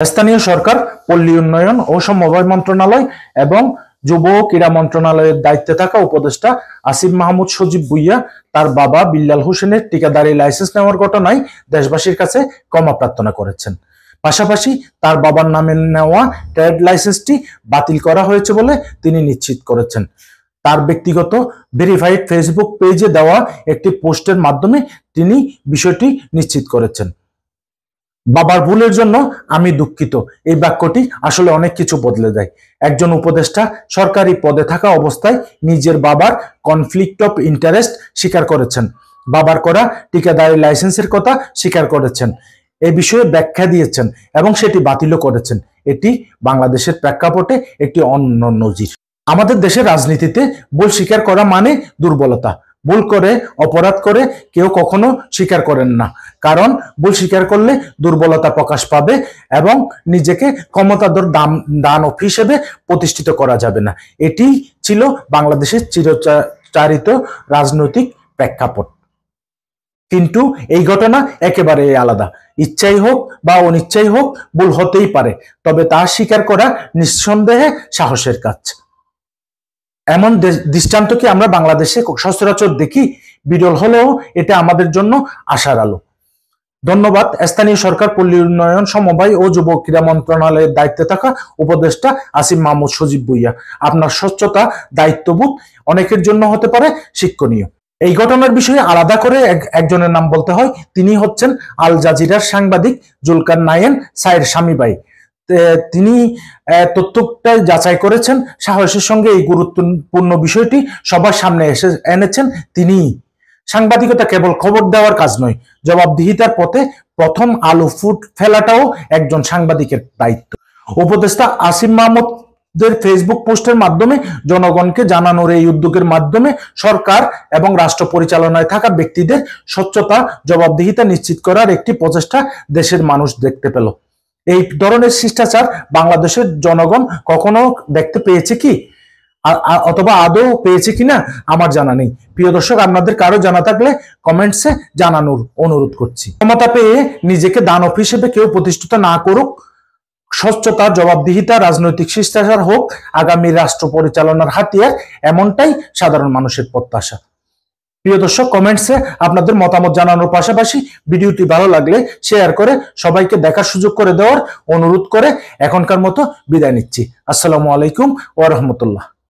স্থানীয় সরকার, পল্লী উন্নয়ন ও সমবায় মন্ত্রণালয় এবং যুব ও ক্রীড়া মন্ত্রণালয়ের দায়িত্বে থাকা উপদেষ্টা আসিফ মাহমুদ সজীব ভুঁইয়া তার বাবা বিল্লাল হোসেনের ঠিকাদারি লাইসেন্স নেওয়ার ঘটনায় দেশবাসীর কাছে ক্ষমা প্রার্থনা করেছেন। পাশাপাশি তার বাবার নামে নেওয়া ট্রেড লাইসেন্সটি বাতিল করা হয়েছে বলে তিনি নিশ্চিত করেছেন। তার ব্যক্তিগত ভেরিফাইড ফেসবুক পেজে দেওয়া একটি পোস্টের মাধ্যমে তিনি বিষয়টি নিশ্চিত করেছেন। বাবার ভুলের জন্য আমি দুঃখিত, এই বাক্যটি আসলে অনেক কিছু বদলে দেয়। একজন উপদেষ্টা সরকারি পদে থাকা অবস্থায় নিজের বাবার কনফ্লিক্ট অফ ইন্টারেস্ট স্বীকার করেছেন, বাবার করা ঠিকাদারি লাইসেন্সের কথা স্বীকার করেছেন, এই বিষয়ে ব্যাখ্যা দিয়েছেন এবং সেটি বাতিলও করেছেন। এটি বাংলাদেশের প্রেক্ষাপটে একটি অনন্য নজির। আমাদের দেশের রাজনীতিতে ভুল স্বীকার করা মানে দুর্বলতা। ভুল করে, অপরাধ করে কেউ কখনো স্বীকার করেন না, কারণ ভুল স্বীকার করলে দুর্বলতা প্রকাশ পাবে এবং নিজেকে ক্ষমতাধর দানব হিসেবে প্রতিষ্ঠিত করা যাবে না। এটি ছিল বাংলাদেশের চিরচারিত রাজনৈতিক প্রেক্ষাপট। কিন্তু এই ঘটনা একেবারে আলাদা। ইচ্ছাই হোক বা অনিচ্ছাই হোক, ভুল হতেই পারে, তবে তা স্বীকার করা নিঃসন্দেহে সাহসের কাজ। এমন দৃষ্টান্ত কি আমরা বাংলাদেশে সচরাচর দেখি? বিরল হলেও এটা আমাদের জন্য আশার আলো। ধন্যবাদ স্থানীয় সরকার, পল্লী উন্নয়ন, সমবায় ও যুব ক্রীড়া মন্ত্রণালয়ের দায়িত্বে থাকা উপদেষ্টা আসিফ মাহমুদ সজীব ভুঁইয়া। আপনার স্বচ্ছতা, দায়িত্ববোধ অনেকের জন্য হতে পারে শিক্ষণীয়। এই ঘটনার বিষয়ে আলাদা করে একজনের নাম বলতে হয়। তিনি হচ্ছেন আল জাজিরার সাংবাদিক জুলকার নাইন সাইর স্বামী ভাই। তিনি তথ্যটা যাচাই করেছেন, সাহসের সঙ্গে এই গুরুত্বপূর্ণ বিষয়টি সবার সামনে এনেছেন। তিনি সাংবাদিকতা কেবল খবর দেওয়ার কাজ নয়, জবাবদিহিতার পথে প্রথম আলো ফুট ফেলাটাও একজন সাংবাদিকের দায়িত্ব। উপদেষ্টা আসিফ মাহমুদের ফেসবুক পোস্টের মাধ্যমে জনগণকে জানানোর এই উদ্যোগের মাধ্যমে সরকার এবং রাষ্ট্র পরিচালনায় থাকা ব্যক্তিদের স্বচ্ছতা, জবাবদিহিতা নিশ্চিত করার একটি প্রচেষ্টা দেশের মানুষ দেখতে পেল। এই ধরনের শিষ্টাচার বাংলাদেশের জনগণ কখনো দেখতে পেয়েছে কি, অথবা আদৌ পেয়েছে কিনা আমার জানা নেই। প্রিয় দর্শক, আপনাদের কারো জানা থাকলে কমেন্টসে জানানোর অনুরোধ করছি। ক্ষমতা পেয়ে নিজেকে দানব হিসেবে কেউ প্রতিষ্ঠিত না করুক। স্বচ্ছতা, জবাবদিহিতা, রাজনৈতিক শিষ্টাচার হোক আগামী রাষ্ট্র পরিচালনার হাতিয়ার, এমনটাই সাধারণ মানুষের প্রত্যাশা। প্রিয় দর্শক, কমেন্টসে আপনাদের মতামত জানানোর পাশাপাশি ভিডিওটি ভালো লাগলে শেয়ার করে সবাইকে দেখার সুযোগ করে দেওয়ার অনুরোধ করে এখনকার মতো বিদায় নিচ্ছি। আসসালামু আলাইকুম ওয়া রাহমাতুল্লাহ।